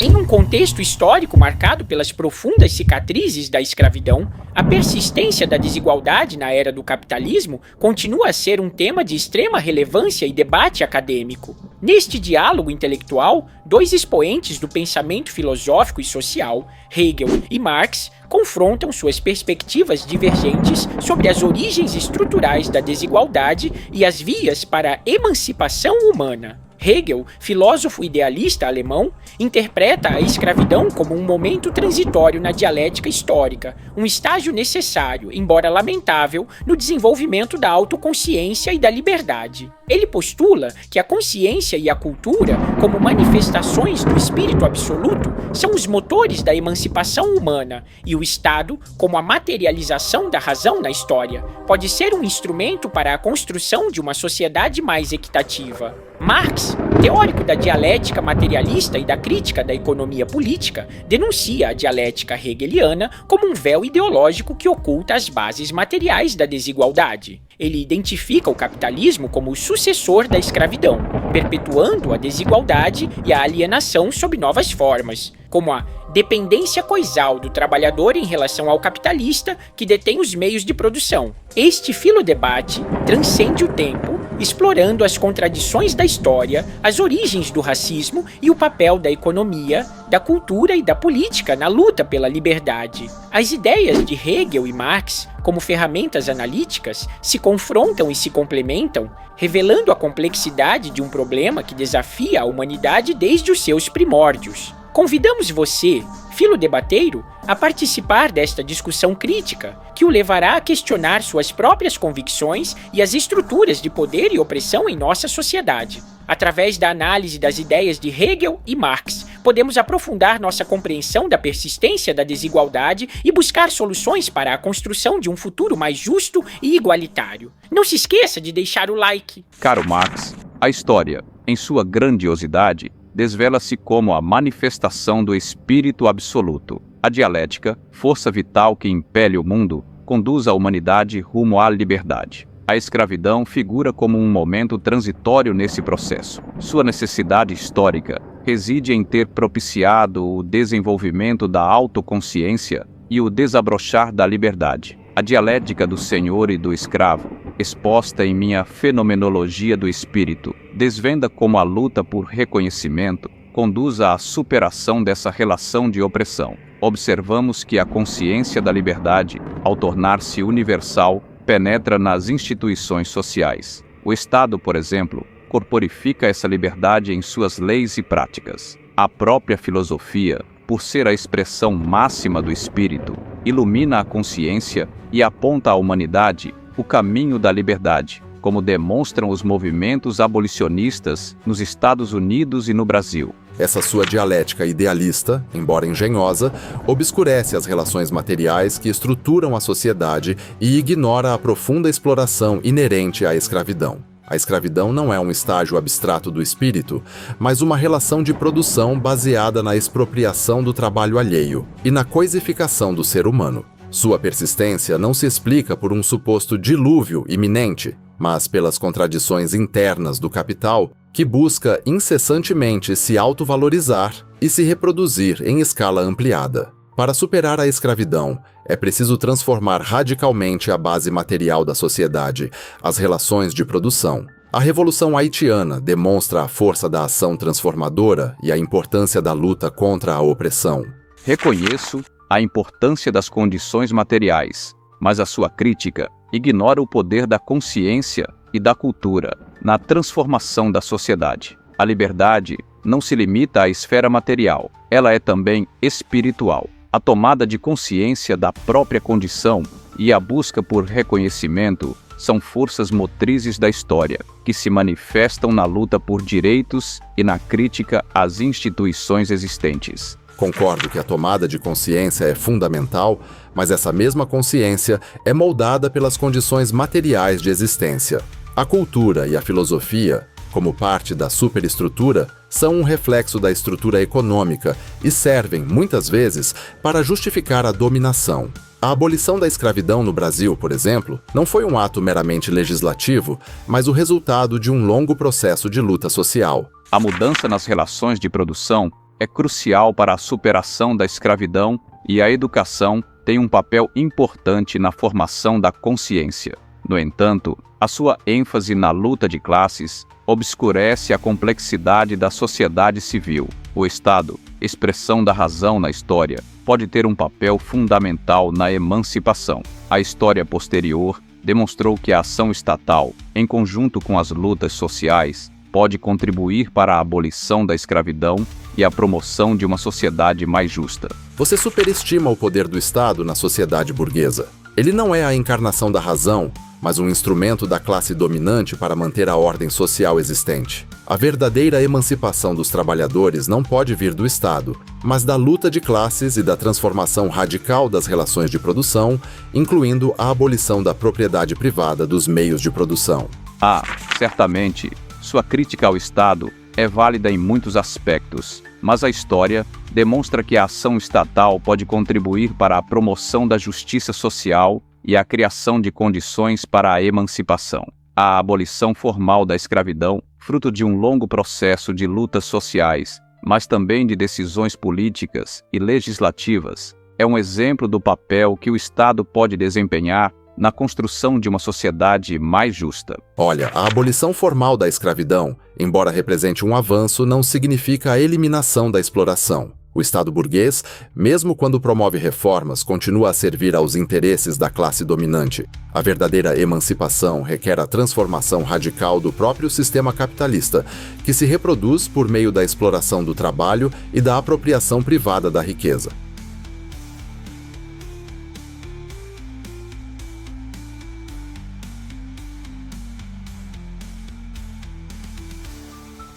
Em um contexto histórico marcado pelas profundas cicatrizes da escravidão, a persistência da desigualdade na era do capitalismo continua a ser um tema de extrema relevância e debate acadêmico. Neste diálogo intelectual, dois expoentes do pensamento filosófico e social, Hegel e Marx, confrontam suas perspectivas divergentes sobre as origens estruturais da desigualdade e as vias para a emancipação humana. Hegel, filósofo idealista alemão, interpreta a escravidão como um momento transitório na dialética histórica, um estágio necessário, embora lamentável, no desenvolvimento da autoconsciência e da liberdade. Ele postula que a consciência e a cultura, como manifestações do espírito absoluto, são os motores da emancipação humana, e o Estado, como a materialização da razão na história, pode ser um instrumento para a construção de uma sociedade mais equitativa. Marx, teórico da dialética materialista e da crítica da economia política, denuncia a dialética hegeliana como um véu ideológico que oculta as bases materiais da desigualdade. Ele identifica o capitalismo como o sucessor da escravidão, perpetuando a desigualdade e a alienação sob novas formas, como a dependência coisal do trabalhador em relação ao capitalista que detém os meios de produção. Este filodebate transcende o tempo, explorando as contradições da história, as origens do racismo e o papel da economia, da cultura e da política na luta pela liberdade. As ideias de Hegel e Marx, como ferramentas analíticas, se confrontam e se complementam, revelando a complexidade de um problema que desafia a humanidade desde os seus primórdios. Convidamos você, filodebateiro, a participar desta discussão crítica, que o levará a questionar suas próprias convicções e as estruturas de poder e opressão em nossa sociedade. Através da análise das ideias de Hegel e Marx, podemos aprofundar nossa compreensão da persistência da desigualdade e buscar soluções para a construção de um futuro mais justo e igualitário. Não se esqueça de deixar o like. Caro Marx, a história, em sua grandiosidade, desvela-se como a manifestação do espírito absoluto. A dialética, força vital que impele o mundo, conduz a humanidade rumo à liberdade. A escravidão figura como um momento transitório nesse processo. Sua necessidade histórica reside em ter propiciado o desenvolvimento da autoconsciência e o desabrochar da liberdade. A dialética do senhor e do escravo, exposta em minha Fenomenologia do Espírito, desvenda como a luta por reconhecimento conduz à superação dessa relação de opressão. Observamos que a consciência da liberdade, ao tornar-se universal, penetra nas instituições sociais. O Estado, por exemplo, corporifica essa liberdade em suas leis e práticas. A própria filosofia, por ser a expressão máxima do espírito, ilumina a consciência e aponta à humanidade o caminho da liberdade, como demonstram os movimentos abolicionistas nos Estados Unidos e no Brasil. Essa sua dialética idealista, embora engenhosa, obscurece as relações materiais que estruturam a sociedade e ignora a profunda exploração inerente à escravidão. A escravidão não é um estágio abstrato do espírito, mas uma relação de produção baseada na expropriação do trabalho alheio e na coisificação do ser humano. Sua persistência não se explica por um suposto dilúvio iminente, mas pelas contradições internas do capital, que busca incessantemente se autovalorizar e se reproduzir em escala ampliada. Para superar a escravidão, é preciso transformar radicalmente a base material da sociedade, as relações de produção. A Revolução Haitiana demonstra a força da ação transformadora e a importância da luta contra a opressão. Reconheço a importância das condições materiais, mas a sua crítica ignora o poder da consciência e da cultura na transformação da sociedade. A liberdade não se limita à esfera material, ela é também espiritual. A tomada de consciência da própria condição e a busca por reconhecimento são forças motrizes da história, que se manifestam na luta por direitos e na crítica às instituições existentes. Concordo que a tomada de consciência é fundamental, mas essa mesma consciência é moldada pelas condições materiais de existência. A cultura e a filosofia, como parte da superestrutura, são um reflexo da estrutura econômica e servem, muitas vezes, para justificar a dominação. A abolição da escravidão no Brasil, por exemplo, não foi um ato meramente legislativo, mas o resultado de um longo processo de luta social. A mudança nas relações de produção é crucial para a superação da escravidão e a educação tem um papel importante na formação da consciência. No entanto, a sua ênfase na luta de classes obscurece a complexidade da sociedade civil. O Estado, expressão da razão na história, pode ter um papel fundamental na emancipação. A história posterior demonstrou que a ação estatal, em conjunto com as lutas sociais, pode contribuir para a abolição da escravidão e a promoção de uma sociedade mais justa. Você superestima o poder do Estado na sociedade burguesa. Ele não é a encarnação da razão, mas um instrumento da classe dominante para manter a ordem social existente. A verdadeira emancipação dos trabalhadores não pode vir do Estado, mas da luta de classes e da transformação radical das relações de produção, incluindo a abolição da propriedade privada dos meios de produção. Certamente, sua crítica ao Estado é válida em muitos aspectos, mas a história demonstra que a ação estatal pode contribuir para a promoção da justiça social e a criação de condições para a emancipação. A abolição formal da escravidão, fruto de um longo processo de lutas sociais, mas também de decisões políticas e legislativas, é um exemplo do papel que o Estado pode desempenhar na construção de uma sociedade mais justa. Olha, a abolição formal da escravidão, embora represente um avanço, não significa a eliminação da exploração. O Estado burguês, mesmo quando promove reformas, continua a servir aos interesses da classe dominante. A verdadeira emancipação requer a transformação radical do próprio sistema capitalista, que se reproduz por meio da exploração do trabalho e da apropriação privada da riqueza.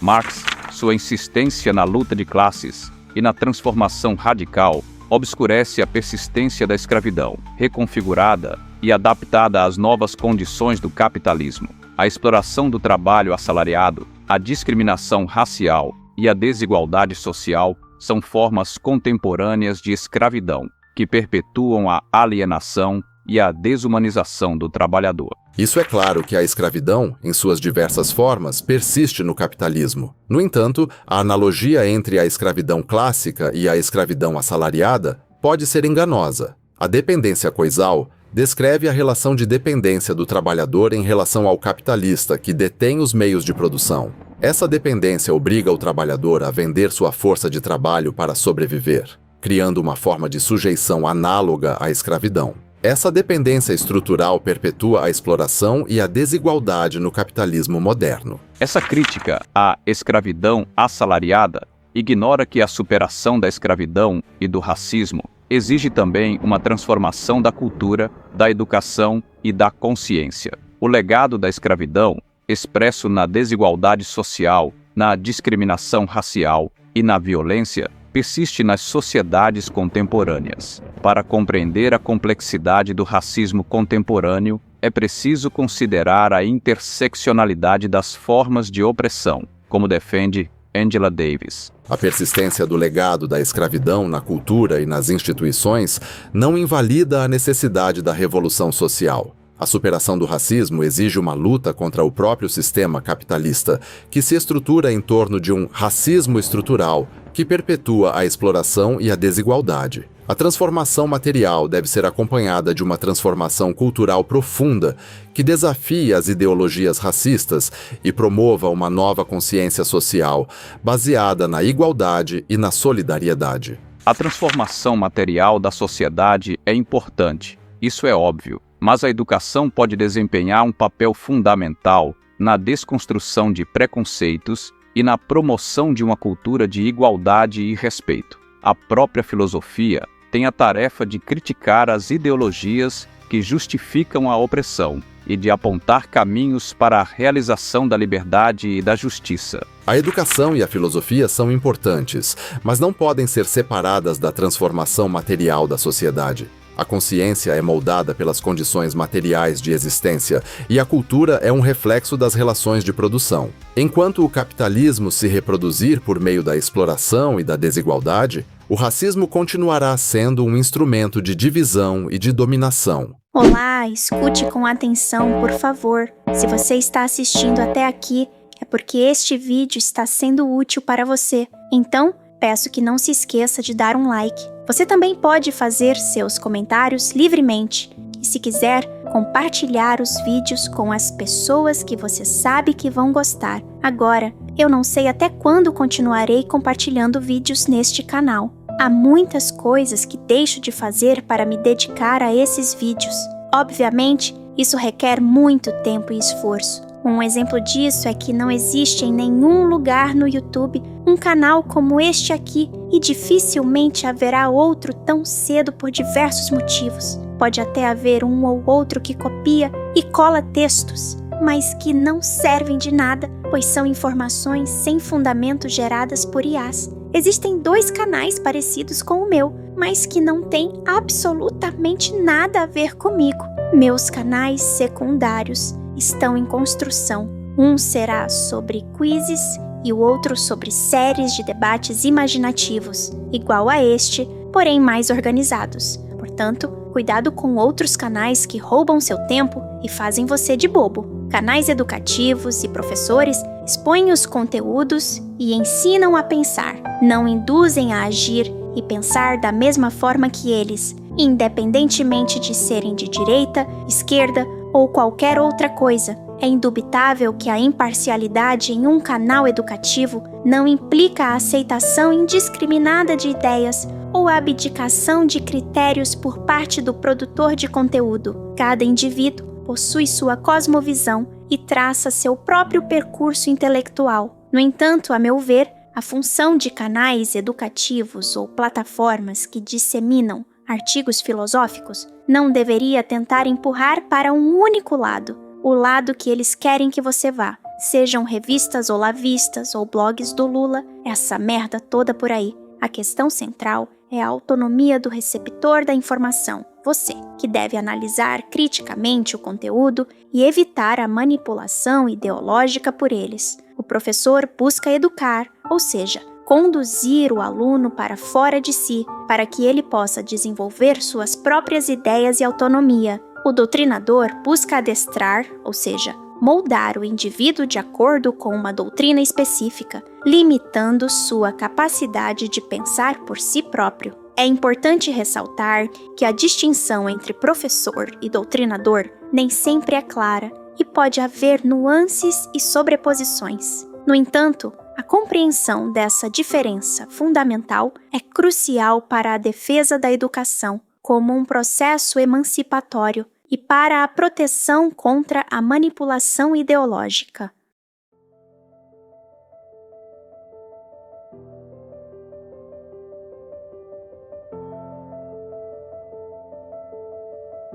Marx, sua insistência na luta de classes e na transformação radical, obscurece a persistência da escravidão, reconfigurada e adaptada às novas condições do capitalismo. A exploração do trabalho assalariado, a discriminação racial e a desigualdade social são formas contemporâneas de escravidão, que perpetuam a alienação e a desumanização do trabalhador. Isso é claro que a escravidão, em suas diversas formas, persiste no capitalismo. No entanto, a analogia entre a escravidão clássica e a escravidão assalariada pode ser enganosa. A dependência coisal descreve a relação de dependência do trabalhador em relação ao capitalista, que detém os meios de produção. Essa dependência obriga o trabalhador a vender sua força de trabalho para sobreviver, criando uma forma de sujeição análoga à escravidão. Essa dependência estrutural perpetua a exploração e a desigualdade no capitalismo moderno. Essa crítica à escravidão assalariada ignora que a superação da escravidão e do racismo exige também uma transformação da cultura, da educação e da consciência. O legado da escravidão, expresso na desigualdade social, na discriminação racial e na violência, persiste nas sociedades contemporâneas. Para compreender a complexidade do racismo contemporâneo, é preciso considerar a interseccionalidade das formas de opressão, como defende Angela Davis. A persistência do legado da escravidão na cultura e nas instituições não invalida a necessidade da revolução social. A superação do racismo exige uma luta contra o próprio sistema capitalista, que se estrutura em torno de um racismo estrutural que perpetua a exploração e a desigualdade. A transformação material deve ser acompanhada de uma transformação cultural profunda que desafie as ideologias racistas e promova uma nova consciência social, baseada na igualdade e na solidariedade. A transformação material da sociedade é importante, isso é óbvio, mas a educação pode desempenhar um papel fundamental na desconstrução de preconceitos e na promoção de uma cultura de igualdade e respeito. A própria filosofia tem a tarefa de criticar as ideologias que justificam a opressão e de apontar caminhos para a realização da liberdade e da justiça. A educação e a filosofia são importantes, mas não podem ser separadas da transformação material da sociedade. A consciência é moldada pelas condições materiais de existência e a cultura é um reflexo das relações de produção. Enquanto o capitalismo se reproduzir por meio da exploração e da desigualdade, o racismo continuará sendo um instrumento de divisão e de dominação. Olá, escute com atenção, por favor. Se você está assistindo até aqui, é porque este vídeo está sendo útil para você. Então, peço que não se esqueça de dar um like. Você também pode fazer seus comentários livremente e, se quiser, compartilhar os vídeos com as pessoas que você sabe que vão gostar. Agora, eu não sei até quando continuarei compartilhando vídeos neste canal. Há muitas coisas que deixo de fazer para me dedicar a esses vídeos. Obviamente, isso requer muito tempo e esforço. Um exemplo disso é que não existe em nenhum lugar no YouTube um canal como este aqui e dificilmente haverá outro tão cedo por diversos motivos. Pode até haver um ou outro que copia e cola textos, mas que não servem de nada, pois são informações sem fundamento geradas por IAs. Existem 2 canais parecidos com o meu, mas que não têm absolutamente nada a ver comigo. Meus canais secundários estão em construção. Um será sobre quizzes e o outro sobre séries de debates imaginativos, igual a este, porém mais organizados. Portanto, cuidado com outros canais que roubam seu tempo e fazem você de bobo. Canais educativos e professores expõem os conteúdos e ensinam a pensar. Não induzem a agir e pensar da mesma forma que eles, independentemente de serem de direita, esquerda ou qualquer outra coisa. É indubitável que a imparcialidade em um canal educativo não implica a aceitação indiscriminada de ideias ou a abdicação de critérios por parte do produtor de conteúdo. Cada indivíduo possui sua cosmovisão e traça seu próprio percurso intelectual. No entanto, a meu ver, a função de canais educativos ou plataformas que disseminam artigos filosóficos não deveria tentar empurrar para um único lado, o lado que eles querem que você vá. Sejam revistas olavistas ou blogs do Lula, essa merda toda por aí. A questão central é a autonomia do receptor da informação, você, que deve analisar criticamente o conteúdo e evitar a manipulação ideológica por eles. O professor busca educar, ou seja, conduzir o aluno para fora de si, para que ele possa desenvolver suas próprias ideias e autonomia. O doutrinador busca adestrar, ou seja, moldar o indivíduo de acordo com uma doutrina específica, limitando sua capacidade de pensar por si próprio. É importante ressaltar que a distinção entre professor e doutrinador nem sempre é clara e pode haver nuances e sobreposições. No entanto, a compreensão dessa diferença fundamental é crucial para a defesa da educação como um processo emancipatório e para a proteção contra a manipulação ideológica.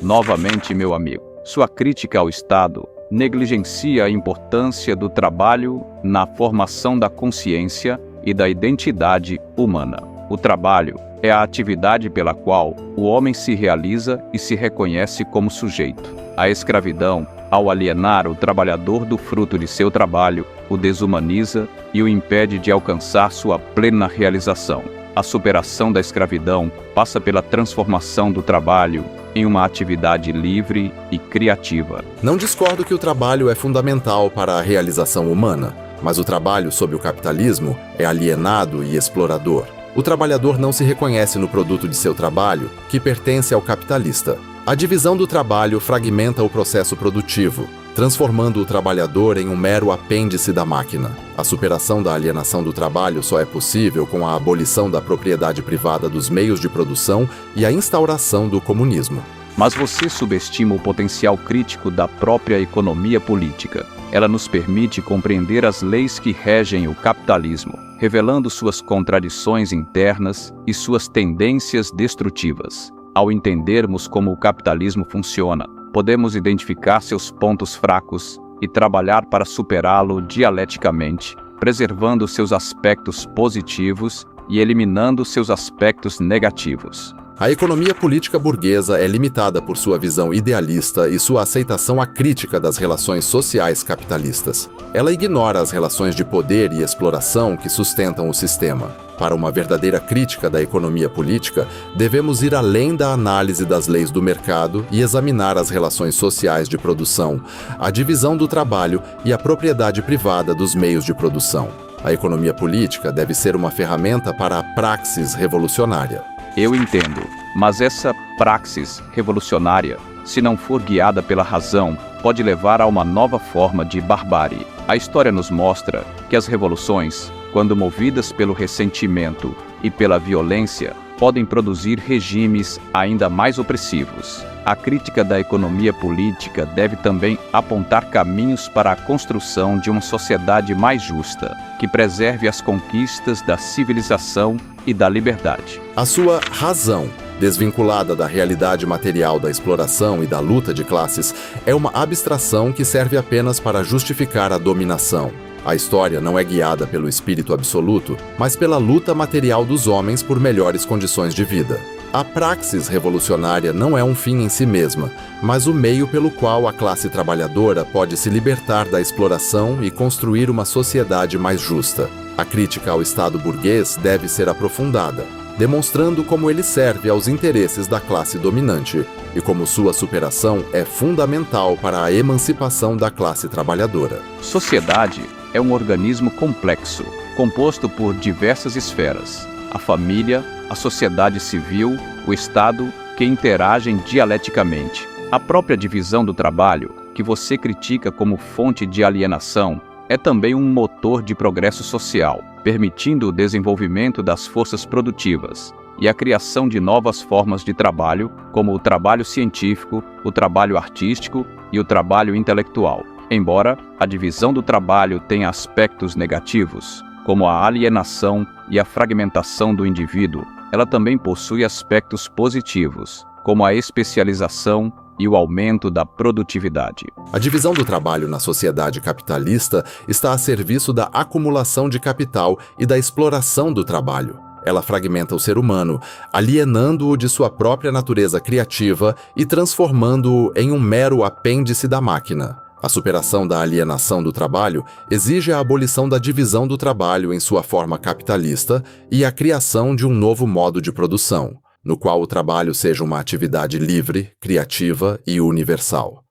Novamente, meu amigo, sua crítica ao Estado negligencia a importância do trabalho na formação da consciência e da identidade humana. O trabalho é a atividade pela qual o homem se realiza e se reconhece como sujeito. A escravidão, ao alienar o trabalhador do fruto de seu trabalho, o desumaniza e o impede de alcançar sua plena realização. A superação da escravidão passa pela transformação do trabalho em uma atividade livre e criativa. Não discordo que o trabalho é fundamental para a realização humana, mas o trabalho sob o capitalismo é alienado e explorador. O trabalhador não se reconhece no produto de seu trabalho, que pertence ao capitalista. A divisão do trabalho fragmenta o processo produtivo, transformando o trabalhador em um mero apêndice da máquina. A superação da alienação do trabalho só é possível com a abolição da propriedade privada dos meios de produção e a instauração do comunismo. Mas você subestima o potencial crítico da própria economia política. Ela nos permite compreender as leis que regem o capitalismo, revelando suas contradições internas e suas tendências destrutivas. Ao entendermos como o capitalismo funciona, podemos identificar seus pontos fracos e trabalhar para superá-lo dialeticamente, preservando seus aspectos positivos e eliminando seus aspectos negativos. A economia política burguesa é limitada por sua visão idealista e sua aceitação acrítica das relações sociais capitalistas. Ela ignora as relações de poder e exploração que sustentam o sistema. Para uma verdadeira crítica da economia política, devemos ir além da análise das leis do mercado e examinar as relações sociais de produção, a divisão do trabalho e a propriedade privada dos meios de produção. A economia política deve ser uma ferramenta para a praxis revolucionária. Eu entendo, mas essa praxis revolucionária, se não for guiada pela razão, pode levar a uma nova forma de barbárie. A história nos mostra que as revoluções, quando movidas pelo ressentimento e pela violência, podem produzir regimes ainda mais opressivos. A crítica da economia política deve também apontar caminhos para a construção de uma sociedade mais justa, que preserve as conquistas da civilização e da liberdade. A sua razão, desvinculada da realidade material da exploração e da luta de classes, é uma abstração que serve apenas para justificar a dominação. A história não é guiada pelo espírito absoluto, mas pela luta material dos homens por melhores condições de vida. A praxis revolucionária não é um fim em si mesma, mas o meio pelo qual a classe trabalhadora pode se libertar da exploração e construir uma sociedade mais justa. A crítica ao Estado burguês deve ser aprofundada, demonstrando como ele serve aos interesses da classe dominante e como sua superação é fundamental para a emancipação da classe trabalhadora. Sociedade é um organismo complexo, composto por diversas esferas: a família, a sociedade civil, o Estado, que interagem dialeticamente. A própria divisão do trabalho, que você critica como fonte de alienação, é também um motor de progresso social, permitindo o desenvolvimento das forças produtivas e a criação de novas formas de trabalho, como o trabalho científico, o trabalho artístico e o trabalho intelectual. Embora a divisão do trabalho tenha aspectos negativos, como a alienação e a fragmentação do indivíduo, ela também possui aspectos positivos, como a especialização e o aumento da produtividade. A divisão do trabalho na sociedade capitalista está a serviço da acumulação de capital e da exploração do trabalho. Ela fragmenta o ser humano, alienando-o de sua própria natureza criativa e transformando-o em um mero apêndice da máquina. A superação da alienação do trabalho exige a abolição da divisão do trabalho em sua forma capitalista e a criação de um novo modo de produção, no qual o trabalho seja uma atividade livre, criativa e universal.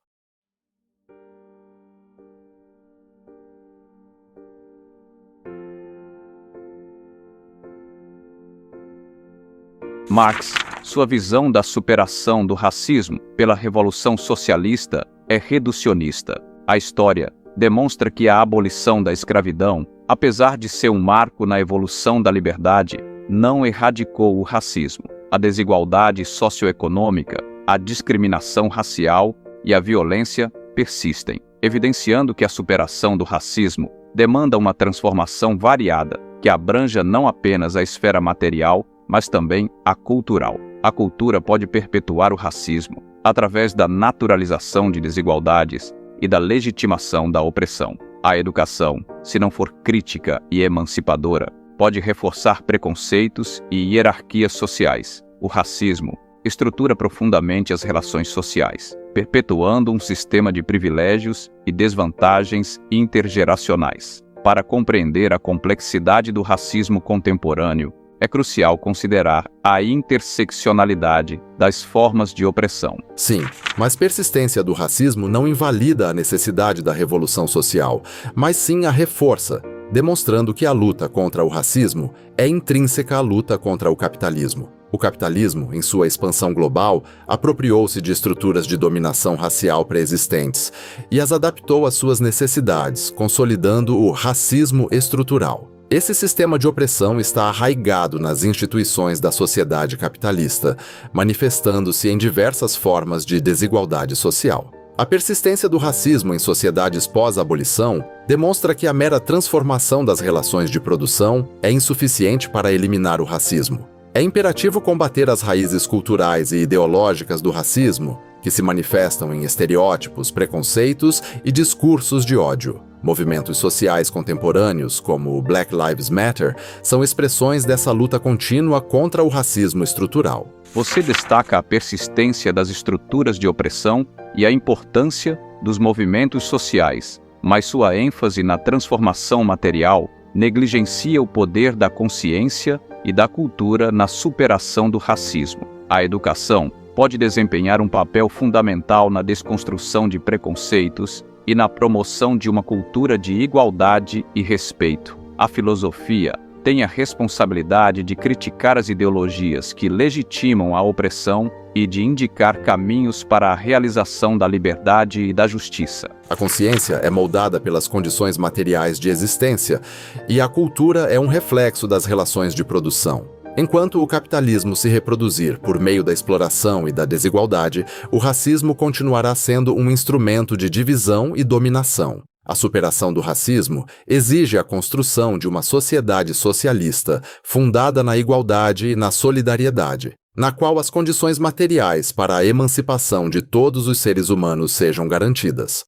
Marx, sua visão da superação do racismo pela Revolução Socialista é reducionista. A história demonstra que a abolição da escravidão, apesar de ser um marco na evolução da liberdade, não erradicou o racismo. A desigualdade socioeconômica, a discriminação racial e a violência persistem, evidenciando que a superação do racismo demanda uma transformação variada, que abranja não apenas a esfera material, mas também a cultural. A cultura pode perpetuar o racismo através da naturalização de desigualdades e da legitimação da opressão. A educação, se não for crítica e emancipadora, pode reforçar preconceitos e hierarquias sociais. O racismo estrutura profundamente as relações sociais, perpetuando um sistema de privilégios e desvantagens intergeracionais. Para compreender a complexidade do racismo contemporâneo, é crucial considerar a interseccionalidade das formas de opressão. Sim, mas persistência do racismo não invalida a necessidade da revolução social, mas sim a reforça, demonstrando que a luta contra o racismo é intrínseca à luta contra o capitalismo. O capitalismo, em sua expansão global, apropriou-se de estruturas de dominação racial pré-existentes e as adaptou às suas necessidades, consolidando o racismo estrutural. Esse sistema de opressão está arraigado nas instituições da sociedade capitalista, manifestando-se em diversas formas de desigualdade social. A persistência do racismo em sociedades pós-abolição demonstra que a mera transformação das relações de produção é insuficiente para eliminar o racismo. É imperativo combater as raízes culturais e ideológicas do racismo, que se manifestam em estereótipos, preconceitos e discursos de ódio. Movimentos sociais contemporâneos, como o Black Lives Matter, são expressões dessa luta contínua contra o racismo estrutural. Você destaca a persistência das estruturas de opressão e a importância dos movimentos sociais, mas sua ênfase na transformação material negligencia o poder da consciência e da cultura na superação do racismo. A educação pode desempenhar um papel fundamental na desconstrução de preconceitos e na promoção de uma cultura de igualdade e respeito. A filosofia tem a responsabilidade de criticar as ideologias que legitimam a opressão e de indicar caminhos para a realização da liberdade e da justiça. A consciência é moldada pelas condições materiais de existência, e a cultura é um reflexo das relações de produção. Enquanto o capitalismo se reproduzir por meio da exploração e da desigualdade, o racismo continuará sendo um instrumento de divisão e dominação. A superação do racismo exige a construção de uma sociedade socialista fundada na igualdade e na solidariedade, na qual as condições materiais para a emancipação de todos os seres humanos sejam garantidas.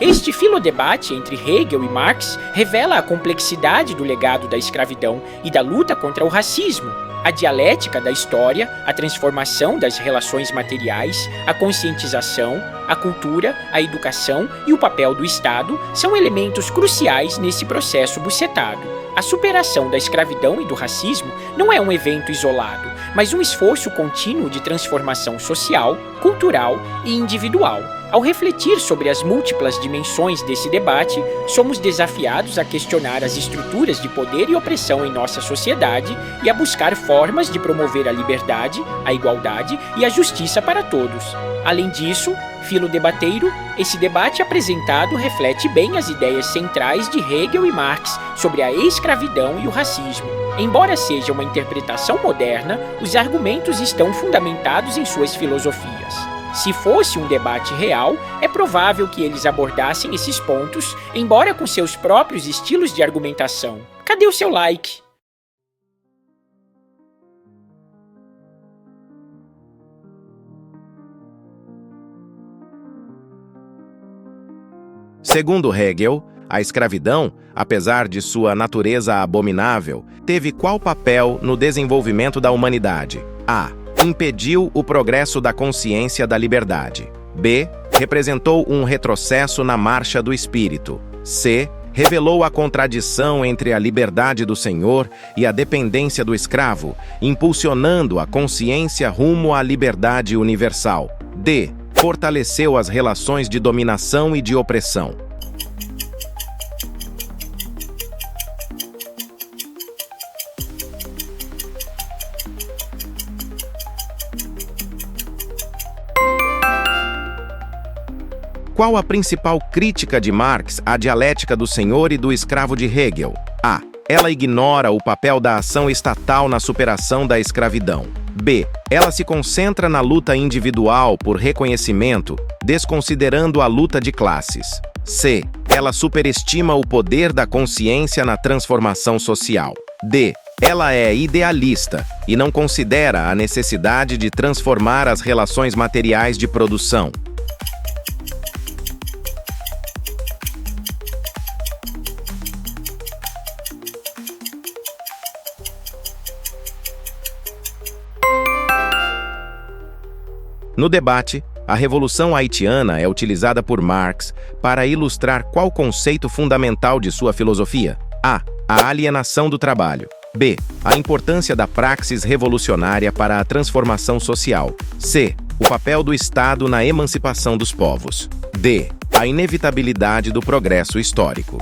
Este filodebate entre Hegel e Marx revela a complexidade do legado da escravidão e da luta contra o racismo, a dialética da história, a transformação das relações materiais, a conscientização, a cultura, a educação e o papel do Estado são elementos cruciais nesse processo bucetado. A superação da escravidão e do racismo não é um evento isolado, mas um esforço contínuo de transformação social, cultural e individual. Ao refletir sobre as múltiplas dimensões desse debate, somos desafiados a questionar as estruturas de poder e opressão em nossa sociedade e a buscar formas de promover a liberdade, a igualdade e a justiça para todos. Além disso, filodebateiro, esse debate apresentado reflete bem as ideias centrais de Hegel e Marx sobre a escravidão e o racismo. Embora seja uma interpretação moderna, os argumentos estão fundamentados em suas filosofias. Se fosse um debate real, é provável que eles abordassem esses pontos, embora com seus próprios estilos de argumentação. Cadê o seu like? Segundo Hegel, a escravidão, apesar de sua natureza abominável, teve qual papel no desenvolvimento da humanidade? A. Impediu o progresso da consciência da liberdade. B. Representou um retrocesso na marcha do espírito. C. Revelou a contradição entre a liberdade do senhor e a dependência do escravo, impulsionando a consciência rumo à liberdade universal. D. Fortaleceu as relações de dominação e de opressão. Qual a principal crítica de Marx à dialética do senhor e do escravo de Hegel? A. Ela ignora o papel da ação estatal na superação da escravidão. B. Ela se concentra na luta individual por reconhecimento, desconsiderando a luta de classes. C. Ela superestima o poder da consciência na transformação social. D. Ela é idealista e não considera a necessidade de transformar as relações materiais de produção. No debate, a Revolução Haitiana é utilizada por Marx para ilustrar qual conceito fundamental de sua filosofia? A. A alienação do trabalho. B. A importância da praxis revolucionária para a transformação social. C. O papel do Estado na emancipação dos povos. D. A inevitabilidade do progresso histórico.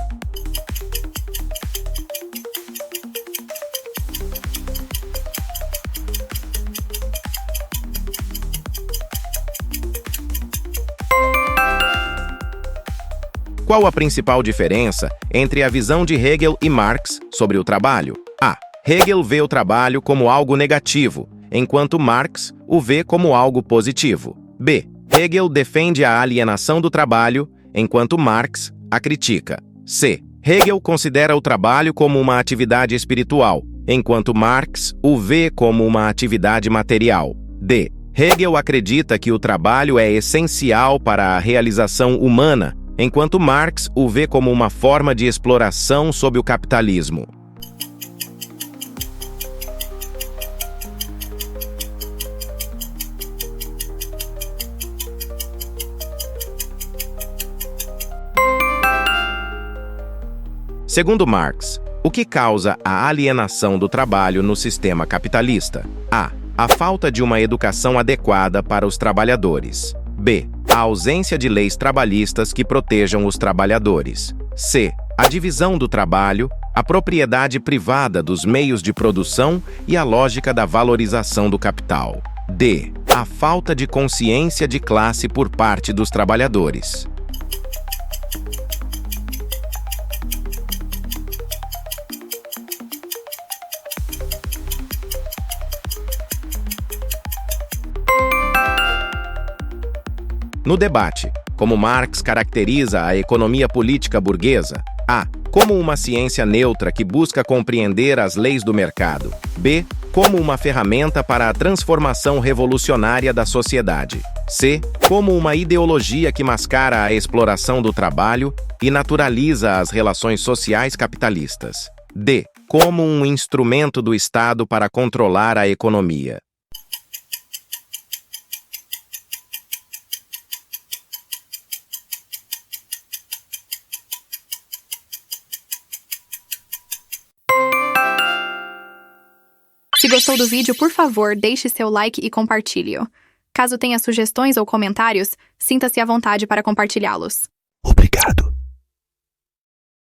Qual a principal diferença entre a visão de Hegel e Marx sobre o trabalho? A. Hegel vê o trabalho como algo negativo, enquanto Marx o vê como algo positivo. B. Hegel defende a alienação do trabalho, enquanto Marx a critica. C. Hegel considera o trabalho como uma atividade espiritual, enquanto Marx o vê como uma atividade material. D. Hegel acredita que o trabalho é essencial para a realização humana, enquanto Marx o vê como uma forma de exploração sob o capitalismo. Segundo Marx, o que causa a alienação do trabalho no sistema capitalista? A. A falta de uma educação adequada para os trabalhadores. B. A ausência de leis trabalhistas que protejam os trabalhadores. C. A divisão do trabalho, a propriedade privada dos meios de produção e a lógica da valorização do capital. D. A falta de consciência de classe por parte dos trabalhadores. No debate, como Marx caracteriza a economia política burguesa? A. Como uma ciência neutra que busca compreender as leis do mercado. B. Como uma ferramenta para a transformação revolucionária da sociedade. C. Como uma ideologia que mascara a exploração do trabalho e naturaliza as relações sociais capitalistas. D. Como um instrumento do Estado para controlar a economia. Se gostou do vídeo, por favor, deixe seu like e compartilhe-o. Caso tenha sugestões ou comentários, sinta-se à vontade para compartilhá-los.